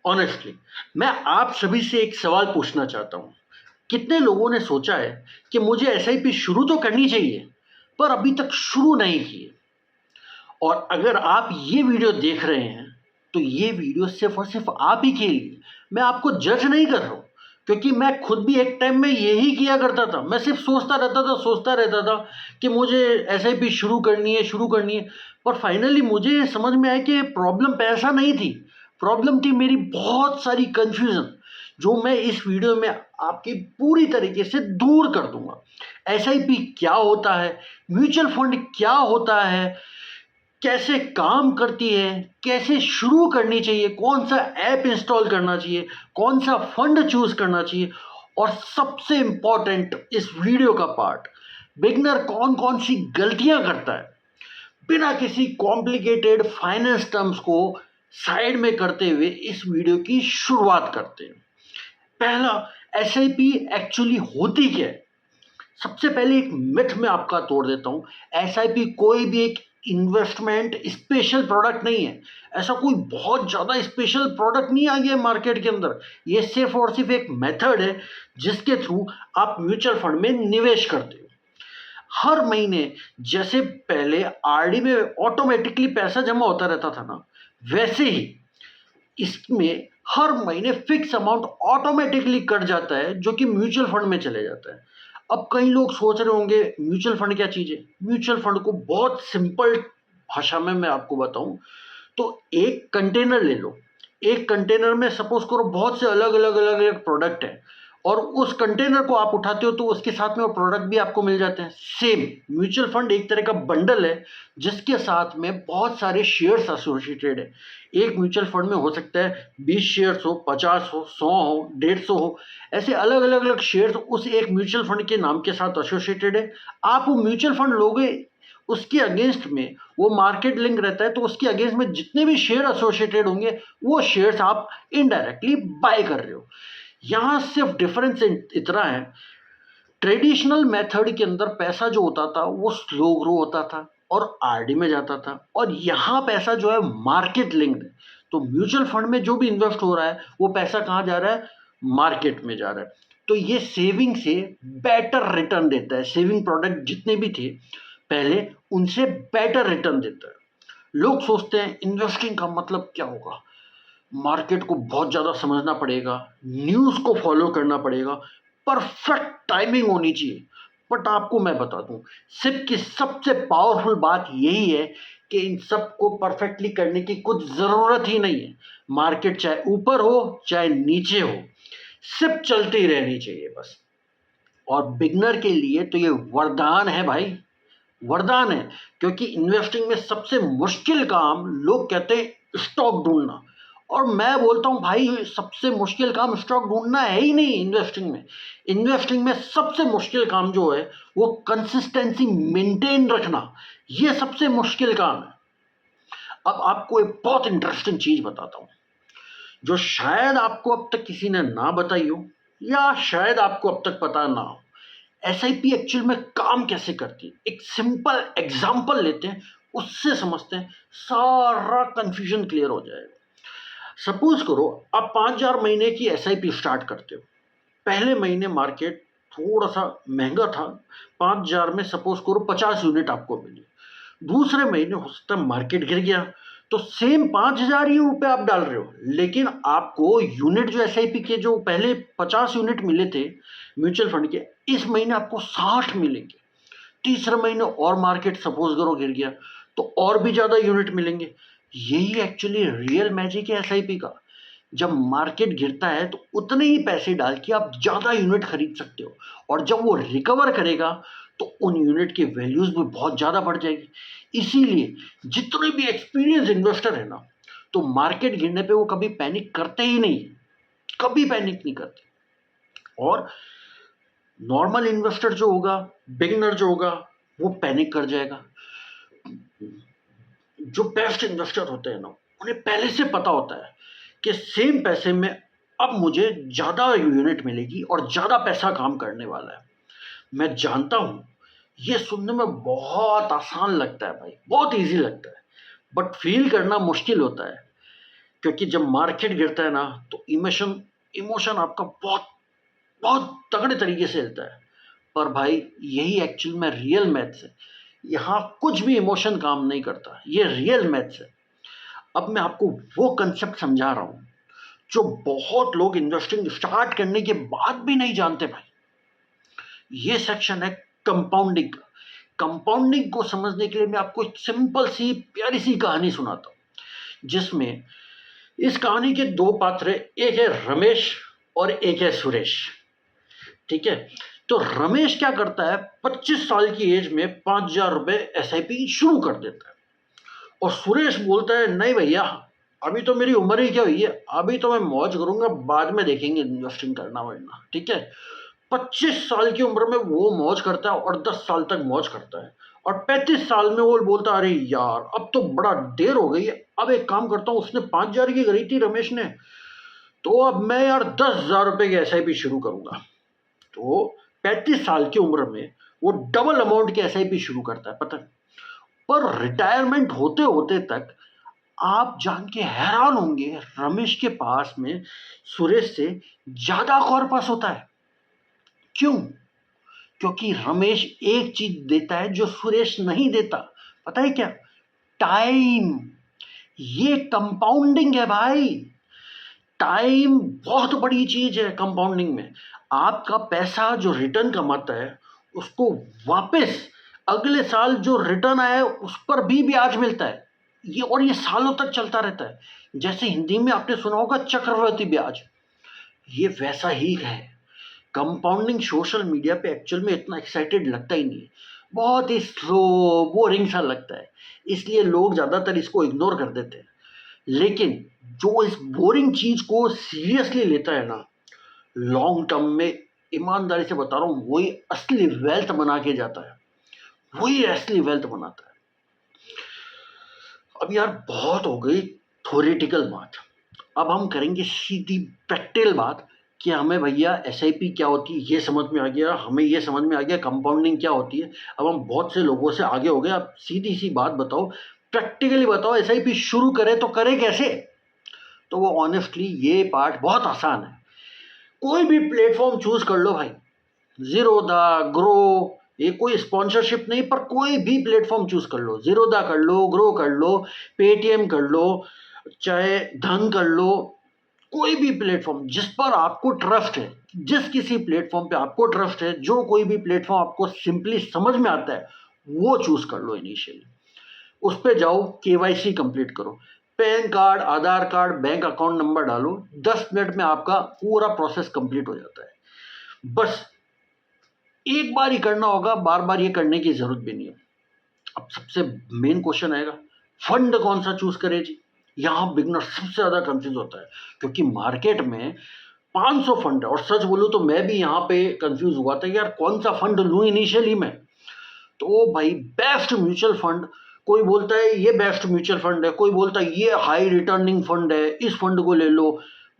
Honestly मैं आप सभी से एक सवाल पूछना चाहता हूँ। कितने लोगों ने सोचा है कि मुझे एसआईपी शुरू तो करनी चाहिए, पर अभी तक शुरू नहीं की है? और अगर आप ये वीडियो देख रहे हैं, तो ये वीडियो सिर्फ़ और सिर्फ़ आप ही के लिए। मैं आपको जज नहीं कर रहा हूँ, क्योंकि मैं खुद भी एक टाइम में यही किया करता था। मैं सिर्फ़ सोचता रहता था कि मुझे एसआईपी शुरू करनी है। पर फाइनली मुझे ये समझ में आया कि प्रॉब्लम पैसा नहीं थी, प्रॉब्लम थी मेरी बहुत सारी कन्फ्यूज़न, जो मैं इस वीडियो में आपकी पूरी तरीके से दूर कर दूँगा। एसआईपी क्या होता है? म्यूचुअल फंड क्या होता है? कैसे काम करती है, कैसे शुरू करनी चाहिए, कौन-सा ऐप इंस्टॉल करना चाहिए, कौन-सा फंड चूज़ करना चाहिए, और सबसे इम्पोर्टेंट इस वीडियो का पार्ट, बिगिनर कौन-कौन सी गलतियाँ करता है। बिना किसी कॉम्प्लिकेटेड फाइनेंस टर्म्स को साइड में करते हुए इस वीडियो की शुरुआत करते हैं। पहला, एसआईपी एक्चुअली होती क्या है? सबसे पहले एक मिथ मैं आपका तोड़ देता हूँ। एसआईपी कोई भी एक इन्वेस्टमेंट स्पेशल प्रोडक्ट नहीं है। ऐसा कोई बहुत ज़्यादा स्पेशल प्रोडक्ट नहीं आ गया मार्केट के अंदर। ये सिर्फ़ और सिर्फ़ एक मेथड है, जिसके थ्रू आप म्यूचुअल फंड में निवेश करते हो। हर महीने जैसे पहले आरडी में ऑटोमेटिकली पैसा जमा होता रहता था ना, वैसे ही इसमें हर महीने फिक्स अमाउंट ऑटोमेटिकली कट जाता है, जो कि म्यूचुअल फंड में चले जाता है। अब कई लोग सोच रहे होंगे म्यूचुअल फंड क्या चीज़ है? म्यूचुअल फंड को बहुत सिंपल भाषा में मैं आपको बताऊँ, तो एक कंटेनर ले लो। एक कंटेनर में सपोज़ करो बहुत से अलग-अलग प्रोडक्ट हैं, और उस कंटेनर को आप उठाते हो तो उसके साथ में वो प्रोडक्ट भी आपको मिल जाते हैं। सेम म्यूचुअल फंड एक तरह का बंडल है, जिसके साथ में बहुत सारे शेयर्स एसोसिएटेड है। एक म्यूचुअल फंड में हो सकता है 20 शेयर्स हो, 50 हो, 100 हो, 150 हो, ऐसे अलग-अलग शेयर्स उस एक म्यूचुअल फंड के नाम के साथ एसोसिएटेड है। आप वो म्यूचुअल फंड लोगे, उसके अगेंस्ट में वो मार्केट लिंक रहता है, तो उसके अगेंस्ट में जितने भी शेयर एसोसिएटेड होंगे, वो शेयर्स आप इनडायरेक्टली बाय कर रहे हो। यहाँ सिर्फ डिफरेंस इतना है, ट्रेडिशनल मेथड के अंदर पैसा जो होता था वो स्लो ग्रो होता था और आरडी में जाता था, और यहाँ पैसा जो है मार्केट लिंक्ड है। तो म्यूचुअल फंड में जो भी इन्वेस्ट हो रहा है, वो पैसा कहाँ जा रहा है? मार्केट में जा रहा है। तो ये सेविंग से बेटर रिटर्न देता है। सेविंग प्रोडक्ट जितने भी थे पहले, उनसे बेटर रिटर्न देता है। लोग सोचते हैं इन्वेस्टिंग का मतलब क्या होगा? मार्केट को बहुत ज़्यादा समझना पड़ेगा, न्यूज़ को फॉलो करना पड़ेगा, परफेक्ट टाइमिंग होनी चाहिए। बट आपको मैं बता दूं, सिप की सबसे पावरफुल बात यही है कि इन सब को परफेक्टली करने की कुछ ज़रूरत ही नहीं है। मार्केट चाहे ऊपर हो चाहे नीचे हो, सिप चलती रहनी चाहिए बस। और बिगनर के लिए तो ये वरदान है भाई, वरदान है। क्योंकि इन्वेस्टिंग में सबसे मुश्किल काम लोग कहते हैं स्टॉक ढूंढना, और मैं बोलता हूँ भाई सबसे मुश्किल काम स्टॉक ढूंढना है ही नहीं। इन्वेस्टिंग में सबसे मुश्किल काम जो है वो कंसिस्टेंसी मेंटेन रखना, ये सबसे मुश्किल काम है। अब आपको एक बहुत इंटरेस्टिंग चीज बताता हूँ, जो शायद आपको अब तक किसी ने ना बताई हो, या शायद आपको अब तक पता ना हो। एसआईपी एक्चुअल में काम कैसे करती है, एक सिंपल एग्जांपल लेते हैं, उससे समझते हैं, सारा कंफ्यूजन क्लियर हो जाएगा। सपोज करो आप 5,000 महीने की एसआईपी स्टार्ट करते हो। पहले महीने मार्केट थोड़ा सा महंगा था, 5,000 में सपोज करो 50 यूनिट आपको मिली। दूसरे महीने हो सकता है मार्केट गिर गया, तो सेम 5,000 ही रुपए आप डाल रहे हो, लेकिन आपको यूनिट जो एसआईपी के जो पहले 50 यूनिट मिले थे म्यूचुअल फंड के, इस महीने आपको 60 मिलेंगे। तीसरे महीने और मार्केट सपोज करो गिर गया, तो और भी ज्यादा यूनिट मिलेंगे। यही एक्चुअली रियल मैजिक है एसआईपी का। जब मार्केट गिरता है तो उतने ही पैसे डाल के आप ज्यादा यूनिट खरीद सकते हो, और जब वो रिकवर करेगा तो उन यूनिट की वैल्यूज भी बहुत ज्यादा बढ़ जाएगी। इसीलिए जितने भी एक्सपीरियंस इन्वेस्टर है ना, तो मार्केट गिरने पे वो कभी पैनिक करते ही नहीं, कभी पैनिक नहीं करते। और नॉर्मल इन्वेस्टर जो होगा, बिगिनर जो होगा, वो पैनिक कर जाएगा। जो बेस्ट इन्वेस्टर होते हैं ना, उन्हें पहले से पता होता है कि सेम पैसे में अब मुझे ज़्यादा यूनिट मिलेगी और ज़्यादा पैसा काम करने वाला है। मैं जानता हूँ ये सुनने में बहुत आसान लगता है भाई, बहुत इजी लगता है, बट फील करना मुश्किल होता है। क्योंकि जब मार्केट गिरता है ना तो इमोशन इमोशन आपका बहुत बहुत तगड़े तरीके से हिलता है। पर भाई यही एक्चुअल में रियल मैथ्स है। यहाँ कुछ भी इमोशन काम नहीं करता, ये रियल मैथ्स है। अब मैं आपको वो कंसेप्ट समझा रहा हूँ जो बहुत लोग इन्वेस्टिंग स्टार्ट करने के बाद भी नहीं जानते भाई। ये सेक्शन है कंपाउंडिंग का। कंपाउंडिंग को समझने के लिए मैं आपको एक सिंपल सी प्यारी सी कहानी सुनाता हूँ, जिसमें इस कहानी के दो पात्र हैं, एक है रमेश और एक है सुरेश। ठीक है, तो रमेश क्या करता है, 25 साल की एज में 5,000 रुपए SIP शुरू कर देता है। और सुरेश बोलता है नहीं भैया, अभी तो मेरी उम्र ही क्या हुई है, अभी तो मैं मौज करूंगा, बाद में देखेंगे इन्वेस्टिंग करना वरना। ठीक है, 25 साल की उम्र में वो मौज करता है और 10 साल तक मौज करता है। और 35 साल में वो बोलता है अरे यार अब तो बड़ा देर हो गई है, अब एक काम करता हूँ, उसने 5,000 की करी थी रमेश ने, तो अब मैं यार 10,000 रुपए की SIP शुरू करूंगा। तो 35 साल की उम्र में वो डबल अमाउंट की SIP शुरू करता है, पता है। पर रिटायरमेंट होते होते तक आप जान के हैरान होंगे, रमेश के पास में सुरेश से ज्यादा कॉर्पस होता है। क्यों? क्योंकि रमेश एक चीज देता है जो सुरेश नहीं देता, पता है क्या? टाइम। ये कंपाउंडिंग है भाई। टाइम बहुत बड़ी चीज है कंपाउंडिंग में। आपका पैसा जो रिटर्न कमाता है उसको वापस अगले साल जो रिटर्न आया है उस पर भी ब्याज मिलता है। ये सालों तक चलता रहता है। जैसे हिंदी में आपने सुना होगा चक्रवृद्धि ब्याज, ये वैसा ही है। कंपाउंडिंग सोशल मीडिया पे एक्चुअल में इतना एक्साइटेड लगता ही नहीं है, बहुत ही स्लो बोरिंग सा लगता है, इसलिए लोग ज़्यादातर इसको इग्नोर कर देते हैं। लेकिन जो इस बोरिंग चीज को सीरियसली लेता है ना, लॉन्ग टर्म में, ईमानदारी से बता रहा हूँ, वही असली वेल्थ बना के जाता है, वही असली वेल्थ बनाता है। अब यार बहुत हो गई थ्योरेटिकल बात, अब हम करेंगे सीधी प्रैक्टिकल बात कि हमें भैया SIP क्या होती है ये समझ में आ गया, हमें ये समझ में आ गया कंपाउंडिंग क्या होती है। अब हम बहुत से लोगों से आगे हो गए। अब सीधी सी बात बताओ, प्रैक्टिकली बताओ, SIP शुरू करें तो करें कैसे? तो वो ऑनेस्टली ये पार्ट बहुत आसान है। कोई भी प्लेटफॉर्म चूज कर लो भाई, जीरोधा, ग्रो, ये कोई स्पॉन्सरशिप नहीं, पर कोई भी प्लेटफॉर्म चूज कर लो, जीरोधा कर लो, ग्रो कर लो, पेटीएम कर लो, चाहे धन कर लो, कोई भी प्लेटफॉर्म जिस पर आपको ट्रस्ट है, जिस किसी प्लेटफॉर्म पे आपको ट्रस्ट है, जो कोई भी प्लेटफॉर्म आपको सिंपली समझ में आता है वो चूज कर लो इनिशियली। उस पे जाओ, KYC कंप्लीट करो, पैन कार्ड, आधार कार्ड, बैंक अकाउंट नंबर डालो, 10 मिनट में आपका पूरा प्रोसेस कंप्लीट हो जाता है। बस एक बार ही करना होगा, बार बार ये करने की जरूरत भी नहीं है। अब सबसे मेन क्वेश्चन आएगा, फंड कौन सा चूज करें जी? यहाँ बिगनर सबसे ज्यादा कंफ्यूज होता है, क्योंकि मार्केट में 500 फंड है। और सच बोलूं तो मैं भी यहाँ पे कंफ्यूज हुआ था यार कौन सा फंड लूं इनिशियली में। तो भाई बेस्ट म्यूचुअल फंड, कोई बोलता है ये बेस्ट म्यूचुअल फंड है, कोई बोलता है ये हाई रिटर्निंग फंड है, इस फंड को ले लो।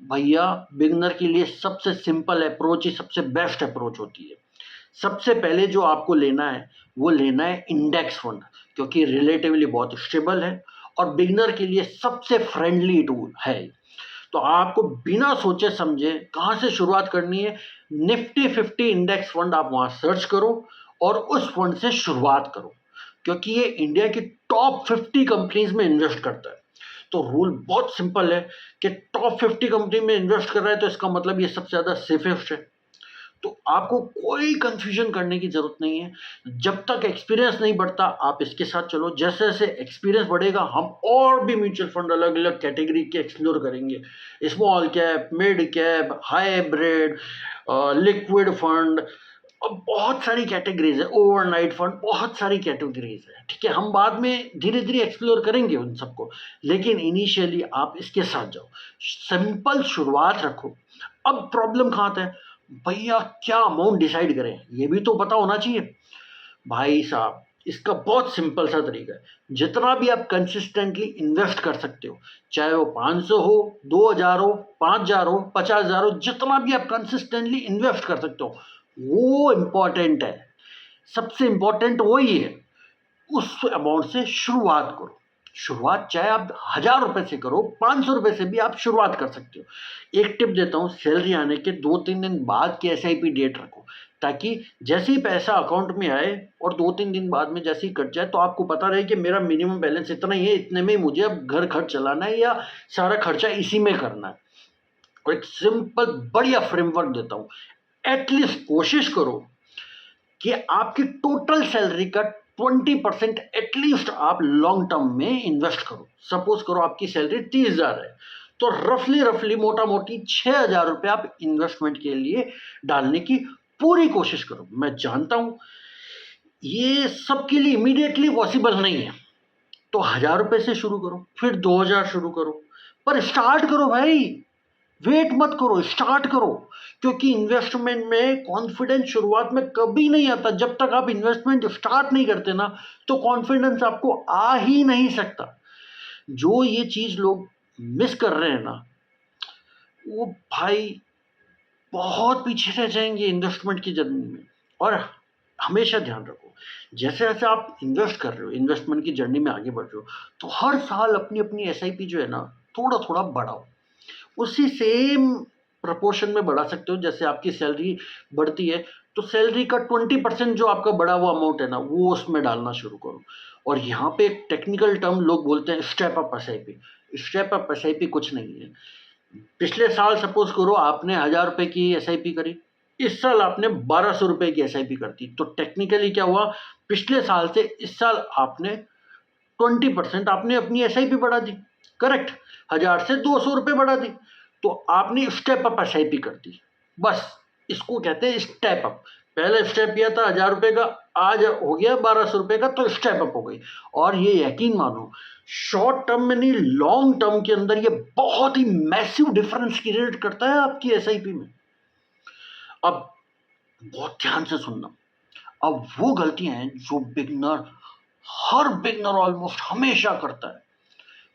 भैया बिगनर के लिए सबसे सिंपल अप्रोच ही सबसे बेस्ट अप्रोच होती है। सबसे पहले जो आपको लेना है वो लेना है इंडेक्स फंड, क्योंकि रिलेटिवली बहुत स्टेबल है और बिगनर के लिए सबसे फ्रेंडली टूल है। तो आपको बिना सोचे समझे कहाँ से शुरुआत करनी है, निफ्टी 50 इंडेक्स फंड आप वहाँ सर्च करो और उस फंड से शुरुआत करो, क्योंकि ये इंडिया की टॉप 50 कंपनीज में इन्वेस्ट करता है। तो रूल बहुत सिंपल है कि टॉप 50 कंपनी में इन्वेस्ट कर रहा है तो इसका मतलब ये सबसे ज़्यादा सेफेस्ट है। तो आपको कोई कंफ्यूजन करने की जरूरत नहीं है। जब तक एक्सपीरियंस नहीं बढ़ता आप इसके साथ चलो, जैसे जैसे एक्सपीरियंस बढ़ेगा हम और भी म्यूचुअल फंड अलग अलग कैटेगरी के एक्सप्लोर करेंगे, small cap, mid cap, hybrid, liquid fund, और बहुत सारी कैटेगरीज है, ओवरनाइट फंड, बहुत सारी कैटेगरीज है। ठीक है, हम बाद में धीरे धीरे एक्सप्लोर करेंगे उन सबको, लेकिन इनिशियली आप इसके साथ जाओ, सिंपल शुरुआत रखो। अब प्रॉब्लम कहाँ आता है, भैया क्या अमाउंट डिसाइड करें, ये भी तो पता होना चाहिए। भाई साहब इसका बहुत सिंपल सा तरीका है, जितना भी आप कंसिस्टेंटली इन्वेस्ट कर सकते हो, चाहे वो 500 हो, 2,000 हो, 5,000 हो, 50,000 हो, जितना भी आप कंसिस्टेंटली इन्वेस्ट कर सकते हो वो इम्पॉर्टेंट है। सबसे इम्पॉर्टेंट वही है, उस अमाउंट से शुरुआत करो। शुरुआत चाहे आप 1000 रुपए से करो, 500 रुपए से भी आप शुरुआत कर सकते हो। एक टिप देता हूँ, सैलरी आने के 2-3 दिन बाद की SIP डेट रखो, ताकि जैसे ही पैसा अकाउंट में आए और 2-3 दिन बाद में जैसे ही कट जाए तो आपको पता रहे कि मेरा मिनिमम बैलेंस इतना ही है, इतने में ही मुझे अब घर खर्च चलाना है या सारा खर्चा इसी में करना है। और एक सिंपल बढ़िया फ्रेमवर्क देता हूँ। एटलीस्ट कोशिश करो कि आपकी टोटल सैलरी का 20% एटलीस्ट आप लॉन्ग टर्म में इन्वेस्ट करो। सपोज करो आपकी सैलरी 30,000 है, तो रफली मोटा मोटी 6,000 रुपये आप इन्वेस्टमेंट के लिए डालने की पूरी कोशिश करो। मैं जानता हूं ये सबके लिए इमीडिएटली पॉसिबल नहीं है, तो 1,000 रुपये से शुरू करो, फिर 2,000 शुरू करो, पर स्टार्ट करो भाई, वेट मत करो, स्टार्ट करो। क्योंकि इन्वेस्टमेंट में कॉन्फिडेंस शुरुआत में कभी नहीं आता। जब तक आप इन्वेस्टमेंट स्टार्ट नहीं करते ना, तो कॉन्फिडेंस आपको आ ही नहीं सकता। जो ये चीज लोग मिस कर रहे हैं ना, वो भाई बहुत पीछे रह जाएंगे इन्वेस्टमेंट की जर्नी में। और हमेशा ध्यान रखो, जैसे जैसे आप इन्वेस्ट कर रहे हो, इन्वेस्टमेंट की जर्नी में आगे बढ़ रहे हो, तो हर साल अपनी अपनी SIP जो है ना, थोड़ा थोड़ा बढ़ाओ। उसी सेम प्रपोर्शन में बढ़ा सकते हो। जैसे आपकी सैलरी बढ़ती है, तो सैलरी का 20% जो आपका बढ़ा हुआ अमाउंट है ना, वो उसमें डालना शुरू करो। और यहाँ पे एक टेक्निकल टर्म लोग बोलते हैं, step up SIP। Step up SIP कुछ नहीं है। पिछले साल सपोज करो आपने 1,000 रुपए की SIP करी, इस साल आपने 1,200 रुपए की SIP कर दी, तो टेक्निकली क्या हुआ, पिछले साल से इस साल आपने 20% आपने अपनी SIP बढ़ा दी। करेक्ट, 1,000 से 200 रुपए बढ़ा दी, तो आपने स्टेप अप SIP कर दी। बस इसको कहते हैं स्टेप अप। पहले स्टेप किया था 1,000 रुपए का, आज हो गया 1,200 रुपए का, तो स्टेप अप हो गई। और ये यकीन मानो, शॉर्ट टर्म में नहीं, लॉन्ग टर्म के अंदर ये बहुत ही मैसिव डिफरेंस क्रिएट करता है आपकी SIP में। अब बहुत ध्यान से सुनना। अब वो गलतियां हैं जो हर बिगनर ऑलमोस्ट हमेशा करता है।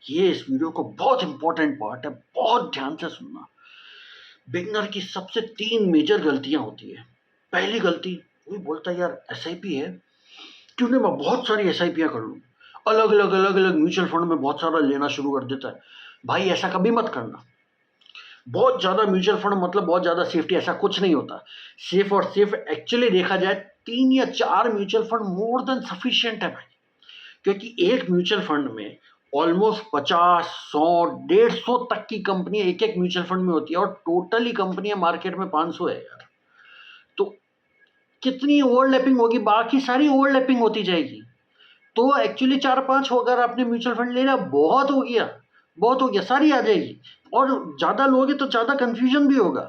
ये इस वीडियो को बहुत इंपॉर्टेंट पार्ट है, बहुत ध्यान से सुनना। बिगनर की सबसे 3 मेजर गलतियां होती है। पहली गलती, वो बोलता है यार SIP है, क्यों नहीं मैं बहुत सारी SIPयां कर लूं, अलग अलग म्यूचुअल फंड में बहुत सारा लेना शुरू कर देता है। भाई ऐसा कभी मत करना। बहुत ज्यादा म्यूचुअल फंड मतलब बहुत ज्यादा सेफ्टी, ऐसा कुछ नहीं होता। सेफ और सेफ एक्चुअली देखा जाए 3 या 4 mutual fund more than sufficient है भाई। क्योंकि एक म्यूचुअल फंड में ऑलमोस्ट 50, 100, 150 तक की कंपनी एक एक म्यूचुअल फंड में होती है, और टोटली कंपनियां मार्केट में 500 है यार। तो कितनी ओवरलैपिंग होगी, बाकी सारी ओवरलैपिंग होती जाएगी। तो एक्चुअली 4-5 अगर आपने म्यूचुअल फंड लेना, बहुत हो गया, बहुत हो गया, सारी आ जाएगी। और ज्यादा लोगे तो ज्यादा कंफ्यूजन भी होगा,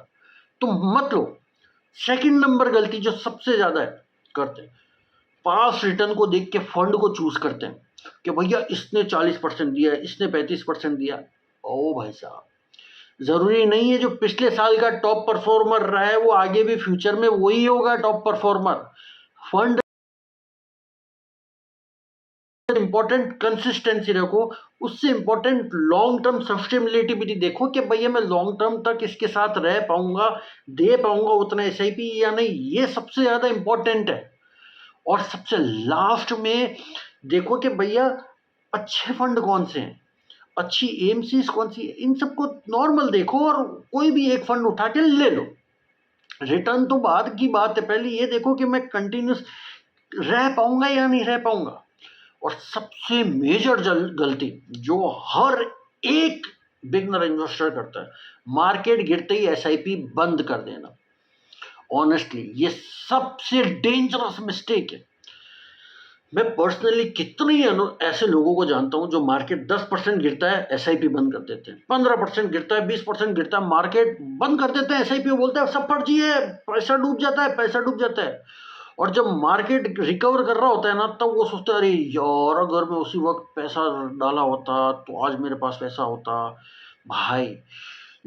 तो मत लो। सेकंड नंबर गलती जो सबसे ज्यादा है करते हैं, पास रिटर्न को देख के फंड को चूज करते हैं कि भैया इसने 40% दिया, इसने 35% दिया। ओ भाई साहब, जरूरी नहीं है जो पिछले साल का टॉप परफॉर्मर रहा है वो आगे भी फ्यूचर में वही होगा top performer. Fund important consistency रखो, उससे इंपॉर्टेंट लॉन्ग टर्म सस्टेनेबिलिटी देखो कि भैया मैं लॉन्ग टर्म तक इसके साथ रह पाऊंगा, दे पाऊंगा उतना SIP या नहीं, ये सबसे ज्यादा इंपॉर्टेंट है। और सबसे लास्ट में देखो कि भैया अच्छे फंड कौन से हैं, अच्छी AMCs कौन सी है, इन सबको नॉर्मल देखो और कोई भी एक फंड उठा के ले लो। रिटर्न तो बाद की बात है, पहले ये देखो कि मैं कंटिन्यूस रह पाऊंगा या नहीं रह पाऊंगा। और सबसे मेजर गलती जो हर एक बिगनर इन्वेस्टर करता है, मार्केट गिरते ही SIP बंद कर देना। ऑनेस्टली ये सबसे डेंजरस मिस्टेक है। मैं पर्सनली कितने ऐसे लोगों को जानता हूं जो मार्केट 10% गिरता है SIP बंद कर देते हैं, 15% गिरता है, 20% गिरता है, मार्केट बंद कर देते हैं, SIP बोलते हैं सब फर्जी है, पैसा डूब जाता है, पैसा डूब जाता है। और जब मार्केट रिकवर कर रहा होता है ना, तब वो सोचते हैं अरे यार अगर मैं उसी वक्त पैसा डाला होता तो आज मेरे पास पैसा होता। भाई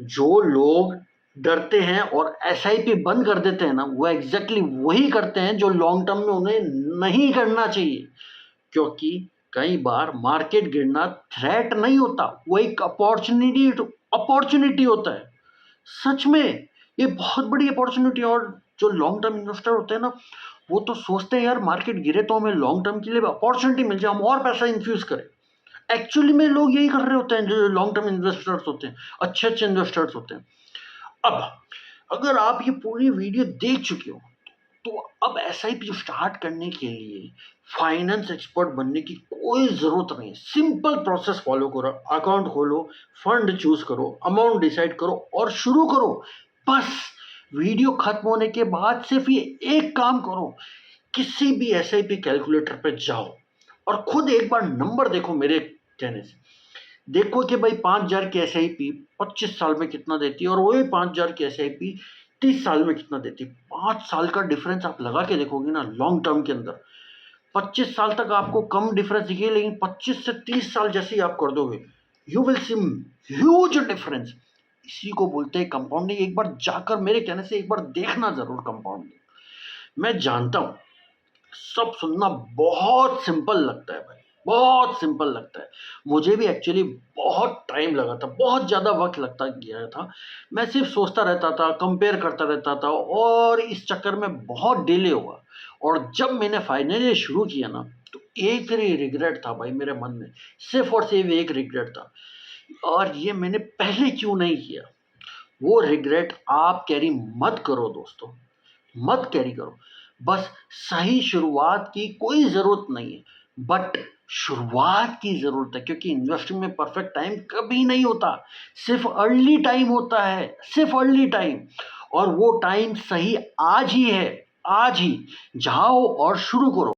जो लोग डरते हैं और SIP बंद कर देते हैं ना, वो एग्जैक्टली वही करते हैं जो लॉन्ग टर्म में उन्हें नहीं करना चाहिए। क्योंकि कई बार मार्केट गिरना थ्रेट नहीं होता, वो एक अपॉर्चुनिटी होता है। सच में ये बहुत बड़ी अपॉर्चुनिटी। और जो लॉन्ग टर्म इन्वेस्टर होते हैं ना, वो तो सोचते हैं यार मार्केट गिरे तो हमें लॉन्ग टर्म के लिए अपॉर्चुनिटी मिल जाए, हम और पैसा इन्फ्यूज करें। एक्चुअली में लोग यही कर रहे होते हैं, जो लॉन्ग टर्म इन्वेस्टर्स होते हैं, अच्छे इन्वेस्टर्स होते हैं। अब अगर आप ये पूरी वीडियो देख चुके हो, तो अब एसआईपी स्टार्ट करने के लिए फाइनेंस एक्सपर्ट बनने की कोई ज़रूरत नहीं है। सिंपल प्रोसेस फॉलो करो, अकाउंट खोलो, फंड चूज करो, अमाउंट डिसाइड करो और शुरू करो। बस वीडियो खत्म होने के बाद सिर्फ ये एक काम करो, किसी भी एसआईपी कैलकुलेटर पे जाओ और खुद एक बार नंबर देखो मेरे कहने से। देखो कि भाई 5,000 की एसआईपी 25 साल में कितना देती है और वही 5,000 की एसआईपी 30 साल में कितना देती है। 5 साल का डिफरेंस आप लगा के देखोगे ना लॉन्ग टर्म के अंदर, 25 साल तक आपको कम डिफरेंस दिखे, लेकिन 25 से 30 साल जैसे ही आप कर दोगे, you will see huge difference. इसी को बोलते हैं कंपाउंडिंग। एक बार जाकर, मेरे कहने से एक बार देखना जरूर कंपाउंडिंग। मैं जानता हूं सब सुनना बहुत सिंपल लगता है भाई, बहुत सिंपल लगता है। मुझे भी एक्चुअली बहुत टाइम लगा था, बहुत ज़्यादा वक्त लगता गया था। मैं सिर्फ सोचता रहता था, कंपेयर करता रहता था और इस चक्कर में बहुत डिले हुआ। और जब मैंने फाइनली शुरू किया ना, तो एक फिर रिग्रेट था भाई मेरे मन में, सिर्फ और सिर्फ एक रिग्रेट था, और ये मैंने पहले क्यों नहीं किया। वो रिग्रेट आप कैरी मत करो दोस्तों, मत कैरी करो। बस सही शुरुआत की कोई ज़रूरत नहीं है, बट शुरुआत की ज़रूरत है, क्योंकि इन्वेस्टिंग में परफेक्ट टाइम कभी नहीं होता, सिर्फ अर्ली टाइम होता है, सिर्फ अर्ली टाइम। और वो टाइम सही आज ही है, आज ही जाओ और शुरू करो।